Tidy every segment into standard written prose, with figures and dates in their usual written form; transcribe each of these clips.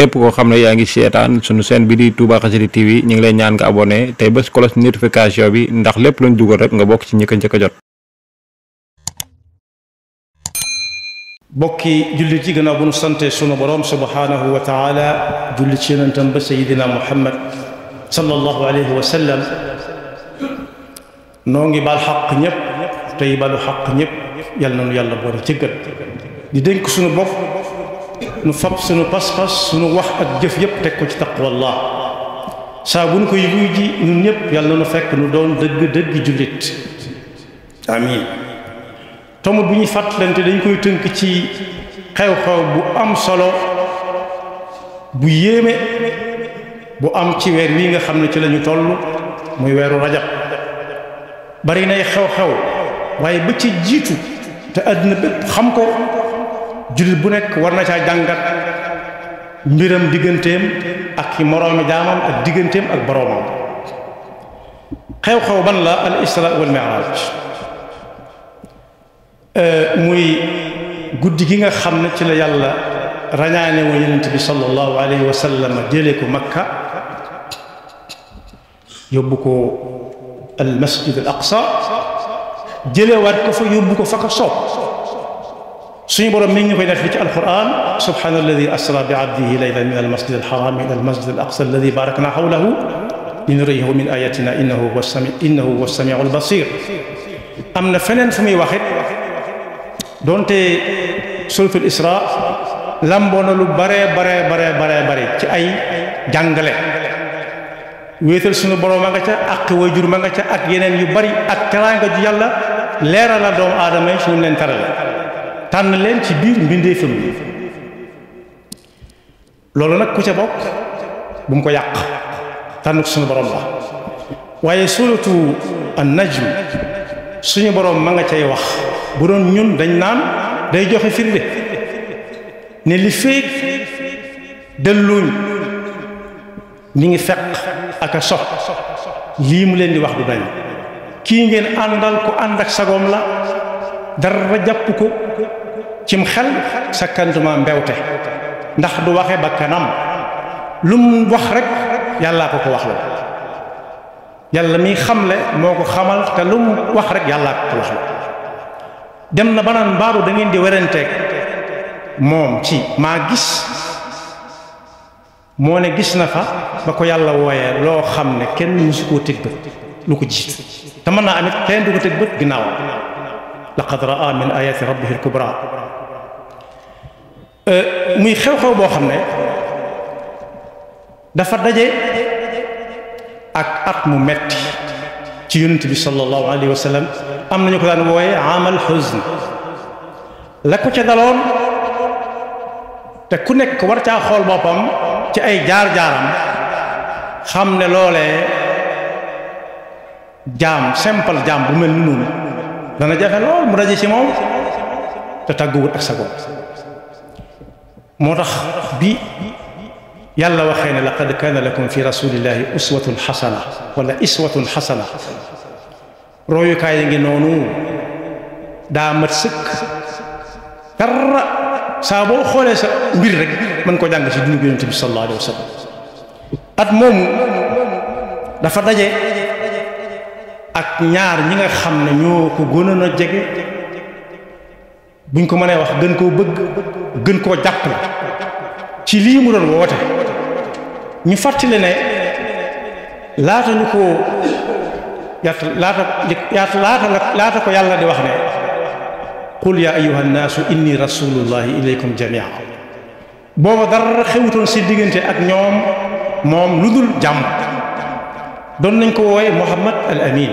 képp koo xam ne yaa ngi seetaan sunu chaîne bi di Touba Xassida TV ñu ngi lay ñaan nga abonné tey bés cloche notification bi ndax lépp luñ dugal rek nga bokk ci ñi ko njëkk a jot. bokki jullit yi gannaaw bu nu sante sunu borom subhanahu wa taala julli ci yonentam ba sayidina Muhammad sallallahu alayhi wa sallam noo ngi baal xaq ñëpp tey balu xaq ñëpp yal na nu yàlla boole jéggal di dénk sunu bopp nu fab sunu pas-pas sunu wax ak jëf yëpp teg ko ci taqwallah saa bu nu koy wuy ji ñun ñëpp yal na nu fekk nu doon dëgg jullit amiin tomb bu ñuy fàttalante dañ koy tënk ci xew-xew bu am solo bu yéeme bu am ci weer wi nga xam ne ci lañu toll muy weeru rajab bari nay xew-xew waaye ba ci jiitu te àddina bépp xam ko jullit bu nekk war na caa jàngat mbiram digganteem ak ci moroomi jaamam ak digganteem ak boroomam xew-xew ban la al isra wal mi'raj muy guddi gi nga xam ne ci la yàlla rañaane wa yonent bi sallallahu alayhi wa sallam jëlee ko Makka yóbbu ko al masjid al aqsa jëlewaat ko fa yóbbu ko fa ko soob suñu borom mi ngi ñu koy def ci alquran subhana alladi asra bi abdihi laylan min al masjid al haram ila al masjid al aqsa alladi barakna hawlahu linuriyahu min ayatina innahu huwa samiu al basir am na feneen fu muy waxit doonte suratul isra lamboo na lu bare ci ay jàngale wéetal suñu borom ma nga ca ak waajur ma nga ca ak yeneen yu bari ak teraanga ju yàlla leeral la doomu aadama yi suñu leen tarale tànn leen ci biir mbindeefam bi loolu nag ku ca bokk bu mu ko yàq tànn ko suñu borom la waaye suratu an-najm suñu borom ma nga cay wax bu doon ñun dañ naan day joxe firnde ne li feek delluñ ñi ngi fekk ak a sox lii mu leen di wax du dañ kii ngeen àndal ko ànd ak sagoom la dara jàpp ko cim xel sakkantuma mbewte ndax du waxe ba kanam lu mu wax rek yàllaa ko wax la yàlla mi xamle moo ko xamal te lu mu wax rek yàllaa ko wax la dem na ba naan mbaaru da ngeen di werenteeg moom ci maa gis moo ne gis na fa ba ko yàlla wooyee loo xam ne kenn musu koo teg bët lu ko jiitu te mën naa amit kenn du ko teg bët ginnaaw laqad raa min ayati rabbihi al-kubra muy xew-xew boo xam ne dafa daje ak at mu metti ci yonent bi sallallahu alayhi wa sallam am nañu ko daan wooye amal huzn la ko ca daloon te ku nekk war caa xool boppam ci ay jaar-jaaram xam ne loolee jaam simple jaam bu mel ni noonu dana jafe lool mu daje ci moom te tàgguwut ak sa bopp moo tax bi yàlla waxee ne laqad kaana lakum fi rasulillahi uswatun xasana wala iswatun xasana royukaay yi ngi noonu daa mat sëkk dara saa boo xoolee sa mbir rek mën ko jàng ci dundu yonent bi sallallahu alayhi wa sallam at moomu dafa daje ak ñaar ñi nga xam ne ñoo ko gënoon a jege buñ ko mënee wax gën koo bëgg gën koo jàppale ci lii mu doon woote ñu fàttali ne laata ñu ko laata ko yàlla di wax ne qul ya ayyuha nnaasu inni rasulullahi ilaykum jamia booba dara xewutoon si diggante ak ñoom moom lu dul jàmm doon nañ ko wooye Muhammad al Amin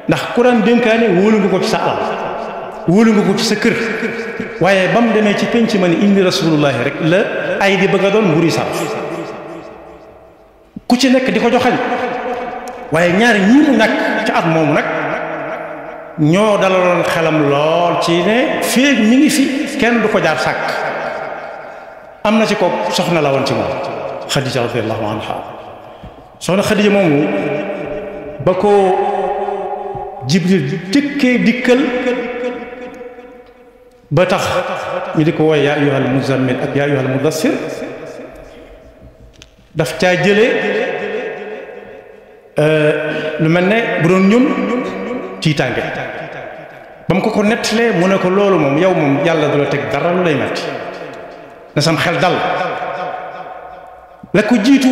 ndax ku daan dénkaane wóolu nga ko ci sa alal wóolu nga ko ci sa kër waaye ba mu demee ci penc ma ni inni rasulullahi rek la ay di bëgg a doon mburi sax ku ci nekk di ko joxañ waaye ñaari ñii mu ñàkk ci at moomu nag ñoo dalaloon xelam lool ci ne féeg mi ngi fi kenn du ko jaar sàkk am na ci ko soxna la woon ci moom Xadija radiyallahu anha soxna Xadija moomu ba ko Jibril tëkkee dikkal ba tax ñu di ko wooye yaa ayyuhal muzammil ak yaa ayyuhal mudassir daf caa jëlee lu mel ne bu doon ñun tiitaange ba mu ko nettalee mu ne ko loolu moom yow moom yàlla du la teg dara lu lay metti na sam xel dal la ko jiitu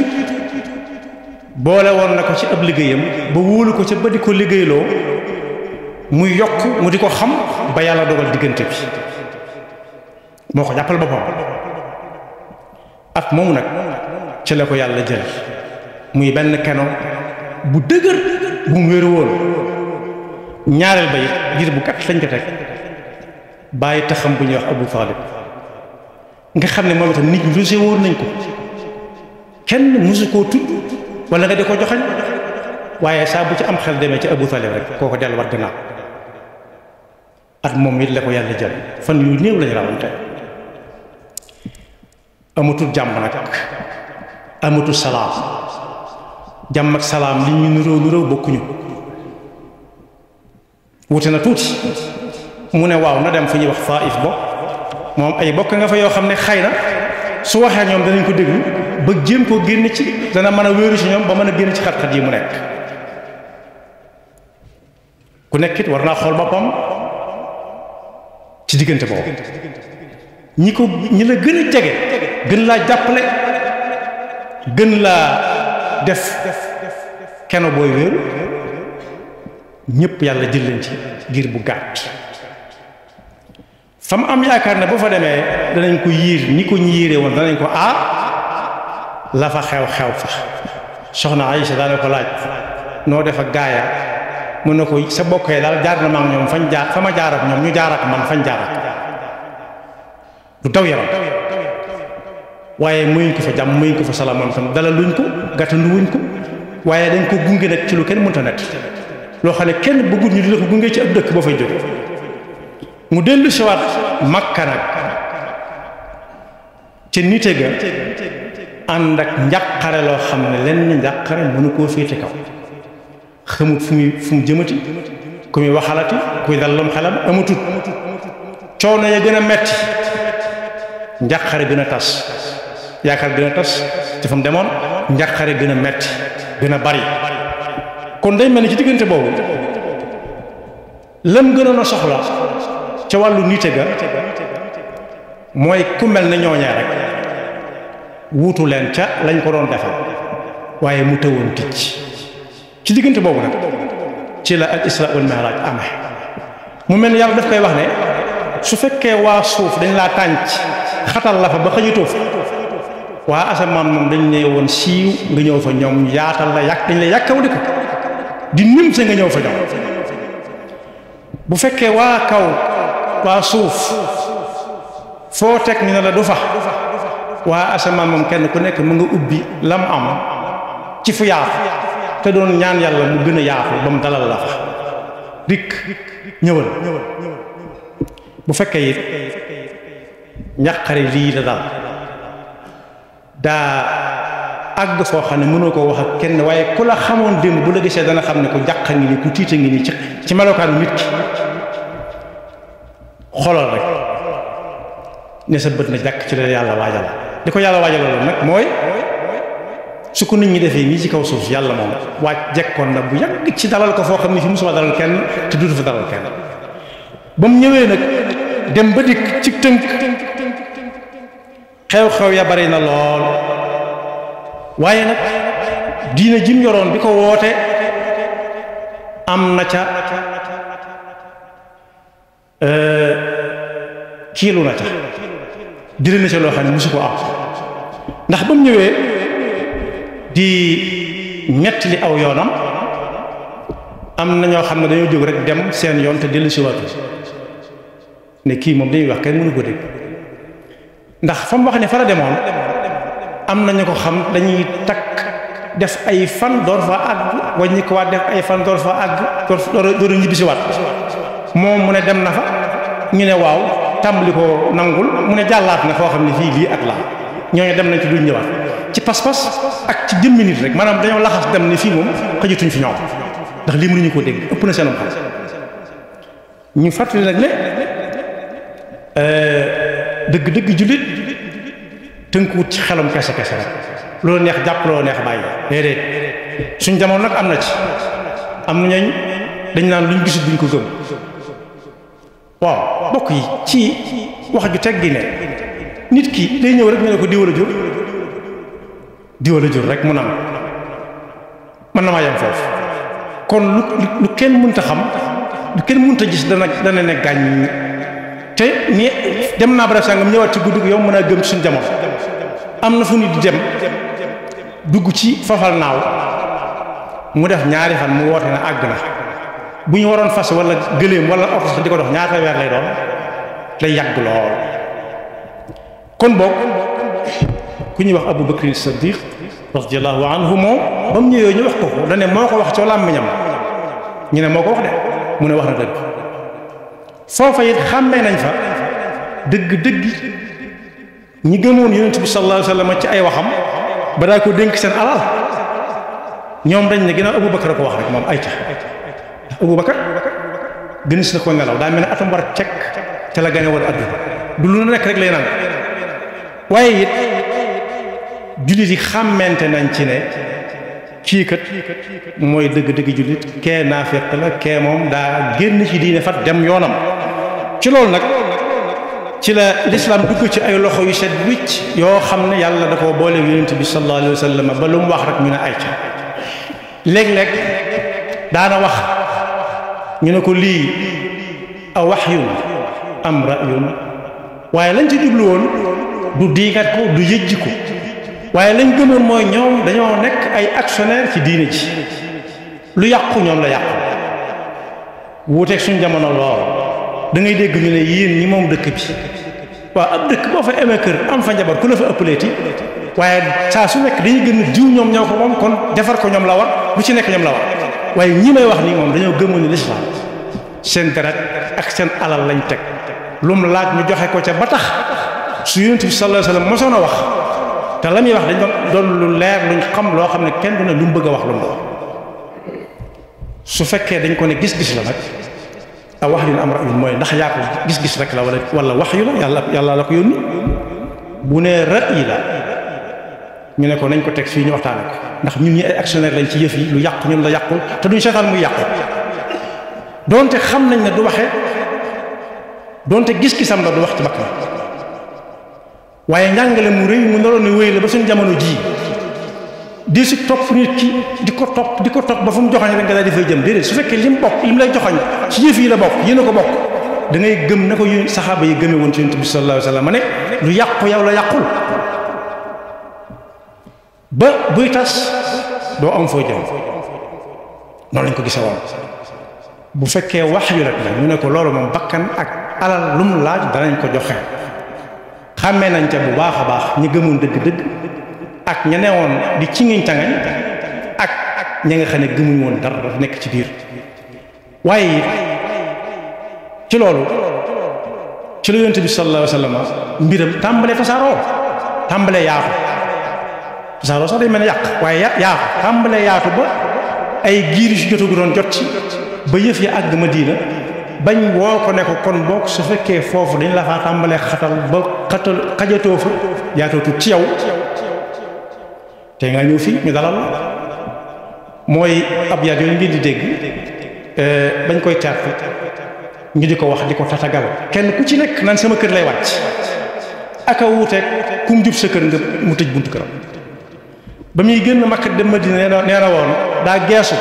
boole woon na ko ci ab liggéeyam ba wóolu ko ca ba di ko liggéeyloo muy yokk mu di ko xam ba yàlla dogal diggante bi moo ko jàppal boppam at moomu nag ci la ko yàlla jël muy benn keno bu dëgër bu mu wéeru woon ñaareel ba it ngir bu gàtt lañ ko teg bàyyi taxam bu ñuy wax Abu Talib nga xam ne moom itam nit ñi rusé woon nañ ko kenn musu koo tudd wala nga di ko joxañ waaye saa bu ci am xel demee ci Abu Talib rek koo ko delluwaat gannaaw at moom it la ko yàlla jël fan yu néew lañu rawante amatul jàmm nag amatul salaam jàmm ak salaam li ñu nuróo bokkuñu wute na tuuti mu ne waaw na dem fi ñuy wax Taif bo moom ay bokk nga fa yoo xam ne xëy na su waxee ñoom danañ ko déglu ba jéem koo génn ci dana mën a wéeru ci ñoom ba mën a génn ci xat-xat yi mu nekk ku nekk it war naa xool boppam ci diggante boobu ñi la gën a jege gën laa jàppale gën laa def keno booy wéeru ñëpp yàlla jël leen ci giir bu gàtt fa mu am yaakaar ne boo fa demee danañ ko yiir ñi ko yiire woon danañ ko la fa xew fa soxna Aysa daana ko laaj noo def ak gaaya mun na ko sa bokkee daal jaar na ma ak ñoom fañ jaar fa ma jaar ak ñoom ñu jaar ak man fañ jaar ak du daw yaram waaye muyuñ ko fa jàmm muyuñ ko fa salaam moom tam dala luñ ko gàttandu wuñ ko waaye dañ ko gunge nag ci lu kenn mënta net loo xam ne kenn bëggut ñu di la ko gunge ci ab dëkk boo fay jóge mu dellu siwaat Makka nag ca nite ga ànd ak njàqare loo xam ne lenn njàqare mënu koo féete kaw xamut fu mu jëmati ku muy waxalati kuy dallam xelam amatut coono ya gën a metti njàqare gën a tas yaakaar gën a tas ci fa mu demoon njàqare gën a metti gën a bari kon day mel ni ci diggante boobu lam gënoon a soxla ca wàllu nite ga mooy ku mel ne ñooñee rek wuutu leen ca lañ ko doon defal waaye mu tëwoon ticc ci diggante boobu nag ci la al isra wal mi'raj amee mu mel ni yàlla daf koy wax ne su fekkee waa suuf dañ laa tànc xatal la fa ba xëjutoo fa waa asamaan moom dañ ne woon siiw nga ñëw fa ñoom yaatal la dañ la yàkkawli ko di nim sa nga ñëw fa ñoom bu fekkee waa kaw waa suuf foo teg ñu ne la du fa waa asamaan moom kenn ku nekk mu nga ubbi lam am ci fu yaatu te doon ñaan yàlla mu gën a yaatu ba mu dalal la fa dikk ñëwal bu fekkee it ñaqare lii la dal daa àgg foo xam ne mënoo koo wax ak kenn waaye ku la xamoon démb bu la gisee dana xam ne ku jàqa ngi nii ku tiita ngi nii ci melokaanu nit ki xoolal rek ne sa bët na jàkk ci la yàlla waajal li ko yàlla waajaloon nag mooy su ko nit ñi defee nii ci kaw suuf yàlla moom waaj jekkoon na bu yàgg ci dalal ko foo xam ne fi musuma dalal kenn te duutu fa dalal kenn ba mu ñëwee nag dem ba dikk ci tënk xew-xew ya bari na lool waaye nag diina jim yoroon bi ko woote am na ca kiilu na ca diri na ca loo xam ne musu ko am ndax ba mu ñëwee di ñetti li aw yoonam am na ñoo xam ne dañoo jóg rek dem seen yoon te dellu si waatu ne kii moom dañuy wax kenn mënu ko dégg ndax fa mu wax ne fa la demoon am na ñu ko xam dañuy takk def ay fan door fa àgg wàññi ko waat def ay fan door fa àgg door ñibbi si waat moom mu ne dem na fa ñu ne waaw tàmbali ko nangul mu ne jàllaat na foo xam ne fii lii ak laa ñooñu dem nañ ci duñ ñëwaat ci pas-pas ak ci jëmmi nit rek maanaam dañoo laxas dem ne fii moom xëjatuñ fi ñoom ndax lii mënuñu koo dégg ëpp na seenum xam ñu fàttali nag ne dëgg-dëgg jullit tënkuwut ci xelam kese rek loolu neex jàpp loolu neex bàyyi déedéet suñ jamono nag am na ci am na ñooñ dañ naan luñ gisul duñ ko gëm waaw bokk yi ci wax ju teggi ne nit ki day ñëw rek ñu ne ko diwala jur rek mu nam mën na maa yem foofu kon lu kenn mënta xam lu kenn mënta gis dana ne gàññ te ni dem naa barab sàngam ñëwaat ci guddi yow mën a gëm suñ jamono am na fu nit di dem dugg ci fafal naaw mu def ñaari fan mu woote na àgg na bu ñu waroon fas wala gëléem wala oto sax di ko dox ñaata weer lay doon lay yàgg lool kon boog ku ñuy wax Abu Bakr Siddiq radiyallahu anhu moom ba mu ñëwee ñu wax ko da ne moo ko wax ci làmmiñam ñu ne moo ko wax de mu ne wax na dëgg foofa it xàmmee nañ fa dëgg ñi gëmoon yonent bi sallallahu alayhi wa sallam ci ay waxam ba daa ko dénk seen alal ñoom dañ ne ginnaaw Abu Bakar ko wax rek moom ay ca ndax Abu Bakar gën si na ko nelaw daa mel ne atam war cekk te la gane woon àdduna du lu nekk rek lay naan waaye it jullit yi xàmmente nañ ci ne kii kat mooy dëgg-dëgg jullit kee naafeq la kee moom daa génn ci diine fat dem yoonam ci loolu nag ci la lislaam dugg ci ay loxo yu set wicc yoo xam ne yàlla da koo boole yonent bi sallallahu alayhi wa sallam ba lu mu wax rek ñu ne ay ca léeg-léeg daana wax ñu ne ko lii a wahyun am ra'yun waaye lañ ci jublu woon du diigat ko du yëjji ko waaye lañ gëmoon mooy ñoom dañoo nekk ay actionnaire ci diine ji lu yàqu ñoom la yàqu wuuteeg suñ jamono lool da ngay dégg ñu ne yéen ñi moom dëkk bi waaw ab dëkk boo fa amee kër am fa njabar ku la fa ëppaleeti waaye saa su nekk dañuy gën a jiw ñoom ñoo ko moom kon defar ko ñoom la war lu ci nekk ñoom la war waaye ñi may wax nii moom dañoo gëmoon ni lislaam seen deret ak seen alal lañ teg lu mu laaj ñu joxe ko ca ba tax su yonent bi sallallahu alayhi wasallam mosoon a wax te la muy wax dañ doon lu leer luñ xam loo xam ne kenn du ne lu mu bëgg a wax lu mu wax su fekkee dañ ko ne gis-gis la nag a wax yu am ra'yu mooy ndax yaa ko gis-gis rek la wala wax yu la yàlla la ko yónni bu ne ra'yi la ñu ne ko nañ ko teg fii ñu waxtaane ko ndax ñun ñi ay actionnaire lañ ci yëf yi lu yàqu ñun la yàqul te duñ seetaan muy yàqu donte xam nañ ne du waxe donte gis-gisam la du wax ci bakkan waaye njàngale mu rëy mu naroon ne wéy la ba suñ jamono ji di si topp nit ki di ko topp ba fu mu joxañ rek nga daal di fay jëm déedéet su fekkee lim bokk lim lay joxañ ci yëf yi la bokk yéen a ko bokk da ngay gëm na ko yu saxaaba yi gëmee woon ci yonent bi sallallahu alayhi wa sallam ne lu yàqu yow la yàqul ba buy tas doo am foo jëm noonu lañ ko gise woon bu fekkee wax yu rek la ñu ne ko loolu moom bakkan ak alal lu mu laaj danañ ko joxe xàmmee nañ ca bu baax a baax ñi gëmoon dëgg-dëgg ak ña newoon di ci ngiñ tangañ ak ña nga xam ne gëmuñ woon dara dafa nekk ci biir waaye ci loolu ci la yonent bi sallallahu alayhi wa sallam mbiram tàmbalee tàmbalee yaatu tasaaroo sax day mel ne yàq waaye yaatu tàmbalee yaatu ba ay giir yu si jotagu doon jot ci ba yëf ya àgg Madina bañ woo ko ne ko kon bokk su fekkee foofu dañ la faa tàmbalee xatal ba xajatoo fa yaatootu ci yow te nga ñëw fii ñu dalal mooy ab yaat yooyu ngeen di dégg bañ koy caat ñu di ko wax di ko tatagal kenn ku ci nekk naan sama kër lay wàcc aka wuuteeg kum jub sa kër nga mu tëj buntu këram ba muy génn Makka dem Madina nee na woon daa geesu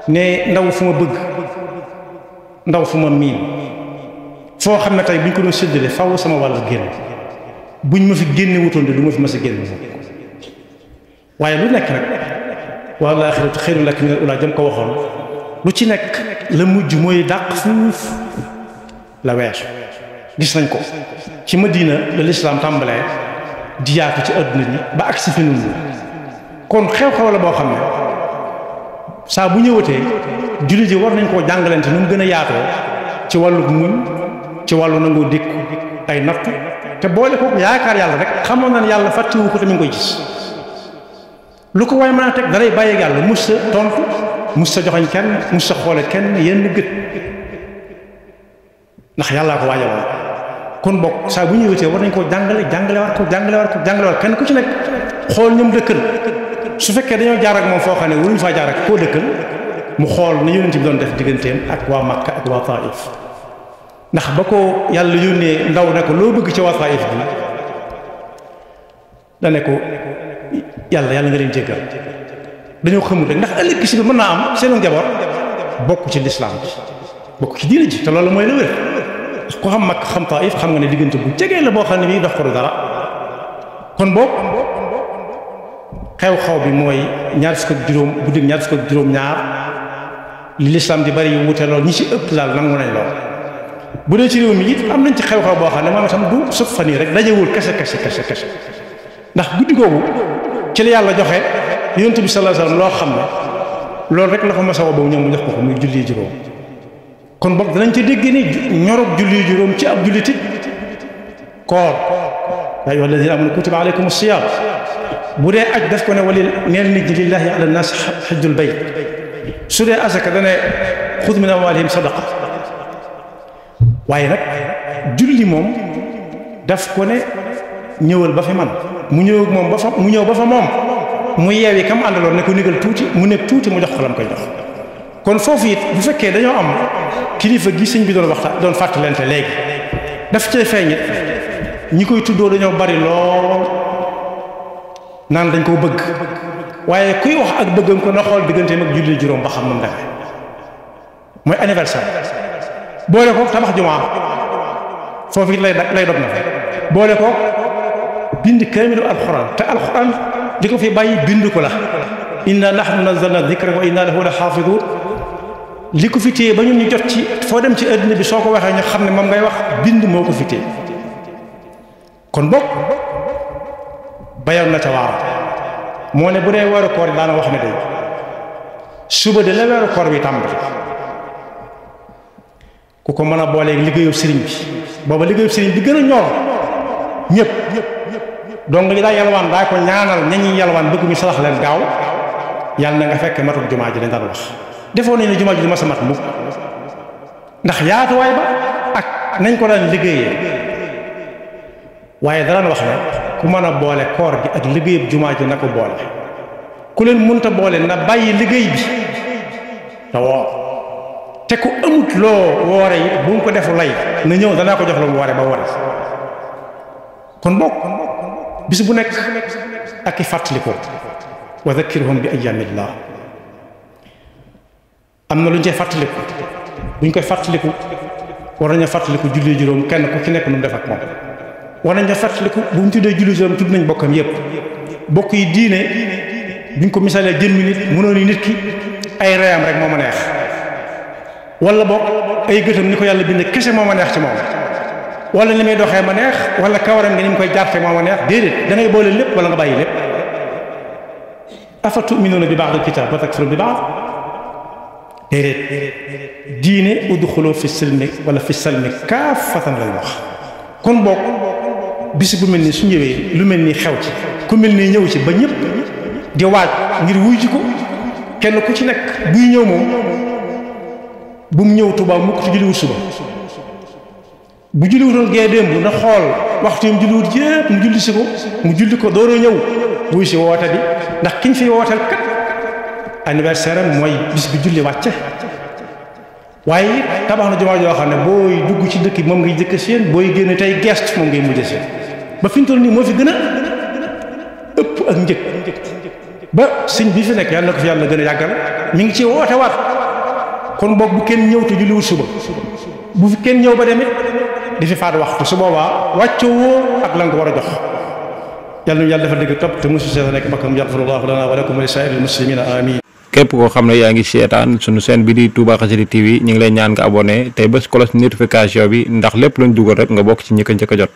ne ndaw fu ma bëgg ndaw fu ma miin foo xam ne tey buñ ko doon séddale faw sama wàll génn buñ ma fi génne wutoon de du ma fi mas a génn waaye lu nekk rek wal aaxiratu xayrun laka minal uulaa jëm ko waxoon lu ci nekk la mujj mooy dàq fuuf la weesu gis nañ ko ci Madina la lislaam tàmbalee di yaatu ci àdduna bi ba agsi fi nun kon xew-xew la boo xam ne saa bu ñëwatee jullit yi war nañ koo jàngalante nu mu gën a yaatoo ci wàllu muñ ci wàllu nangoo dékku ay nattu te boole ko yaakaar yàlla rek xamoon na ne yàlla fàttiwu ko te mi ngi koy gis lu ko waaye mën a teg dalay bàyyi yàlla mus sa tontu mus sa joxoñ kenn mus sa xoole kenn yenn gët ndax yàllaa ko waajaloon kon bokk saa bu ñëwatee war nañ koo jàngale war ko kenn ku ci nekk xool ñoom dëkkal su fekkee dañoo jaar ak moom foo xam ne waruñu faa jaar ak koo dëkkal mu xool na yonent bi doon def digganteem ak waa Makka ak waa Taif ndax ba ko yàlla yónnee ndaw ne ko loo bëgg ci waa Taif bi da ne ko yàlla nga leen jéggal dañoo xamul rek ndax ëllëg si mën naa am seen njaboot bokk ci lislaam bi bokk ci diine ji te loolu mooy la wér ku xam Makka xam Taif xam nga ne diggante bu jegee la boo xam ne bii dox ko du dara kon boobu xew-xew bi mooy ñaar fukk ak juróom guddi ñaar fukk ak juróom-ñaar li lislaam di bari yu wute lool ñi ci ëpp daal nangu nañ lool bu dee ci réew mi it am nañ ci xew-xew boo xam ne moom itam du sëf fan yi rek dajewul kese ndax guddi googu ci la yàlla joxe yonent bi sallallahu alayhi wasallam loo xam ne loolu rek la ko masa woo boobu ñoom mu jox ko muy julli juróom kon boog danañ ci dégg ni ñorog julli juróom ci ab jullitit koor yaa ayyuha alladina amanu kutiba alaykum as-siyam bu dee aj daf ko ne walil neel nit ñi lillahi ala nas xajjul bayt su dee asaka dane xud min amwalihim sadaqa waaye nag julli moom daf ko ne ñëwal ba fi man mu ñëw moom ba fa mu ñëw ba fa moom mu yeewi kam àndaloon ne ko négal tuuti mu nekk tuuti mu jox ko lam koy jox kon foofu it bu fekkee dañoo am kilifa gi sëñ bi doon waxtaan doon fàttalante léegi daf cee feeñit ñi koy tuddoo dañoo bari lool naan dañ koo bëgg waaye kuy wax ak bëggam ko na xool digganteem ak julli juróom ba xam nu mu demee mooy anniversaire boole ko tabax jumaa foofu it lay dog na fa boole ko bind kaamilu alxuraan te alxuraan li ko fi bàyyi bind ko la inna nahnu nazzalna dhikra wa inna lahu la xaafiduun li ko fi téye ba ñun ñu jot ci foo dem ci àddina bi soo ko waxee ñu xam ne moom ngay wax bind moo ko fi téye kon boog bayoon na ca waar moo ne bu dee weeru koor yi daana wax ne day suba de la weeru koor bi tàmbali ku ko mën a booleeg liggéeyu sëriñ bi booba liggéeyu sëriñ bi gën a ñor ñëpp donc li daa yalwaan daa ko ñaanal ñañuy yalwaan bëgg ñu salax leen gaaw yàlla na nga fekk matuk jumaa ji dañ daan wax defoon nañ ne jumaa ji du ma sa mat mukk ndax yaatuwaay ba ak nañ ko daan liggéeyee waaye daan wax ne ku mën a boole koor gi ak liggéeyub jumaa ji na ko boole ku leen mënta boole na bàyyi liggéey bi te woor te ku amut loo woore yi bu mu ko defu lay na ñëw danaa ko jox la mu woore ba woore kon bokk bis bu nekk ak i fàttaliku wa dhakkirhum bi ayyaamillah am na lu ñu cay fàttaliku bu ñu koy fàttaliku war nañu fàttaliku julli juróom kenn ku ci nekk nu mu def ak moom war nañu fàttaliku bu ñu tuddee julli juróom tudd nañ bokkam yépp bokk yi diine buñ ko misaalee jëmmi nit mënoon ni nit ki ay reyam rek moo ma neex wala bokk ay gëtam ni ko yàlla bind kese moo ma neex ci moom wala ni muy doxee ma neex wala kawaram nga ni mu koy jarte moo ma neex déedéet da ngay boole lépp wala nga bàyyi lépp afa tuminuuna bi ba'dil kitaab wa takfuruuna bi ba'd déedéet diine udxulu fi silmi wala fi salmi kaafatan lay wax kon bokk bis bu mel ni su ñëwee lu mel ni xew ci ku mel ni ñëw ci ba ñëpp di waaj ngir wuy ji ko kenn ku ci nekk buy ñëw moom bu mu ñëw Tuubaa mukk ci julliwut suba bu julliwutoon gee démb na xool waxtu yam julliwut yépp mu julli si ko mu julli ko dooroo ñëw wuy si woote bi ndax kiñ fi wooteel kat anniversaire am mooy bis bi julli wàcce waaye tabax na jumaa joo xam ne booy dugg ci dëkk bi moom ngay jëkk seen booy génn tey gestu moom ngay mujj seen ba fi ñu toll nii moo fi gën a ëpp ak njëkk ba sëñ bi fi nekk yàlla na ko fi yàlla gën a yàggal mi ngi ci woote waat kon boog bu kenn ñëw te julliwut suba bu fi kenn ñëw ba demit di fi faat waxtu su boobaa wàccoo woo ak la nga ko war a jox yàlla ñu yàlla dafa dëgg topp te mosu seeta nekk bakkam yaxfirullahu lana wa lakum wa li saa'iril muslimina amin képp koo xam ne yaa ngi seetaan sunu chaîne bi di Touba Xassida TV ñu ngi lay ñaan nga abonné tey bés cloche notification bi ndax lépp luñ dugal rek nga bokk ci ñi ko njëkk a jot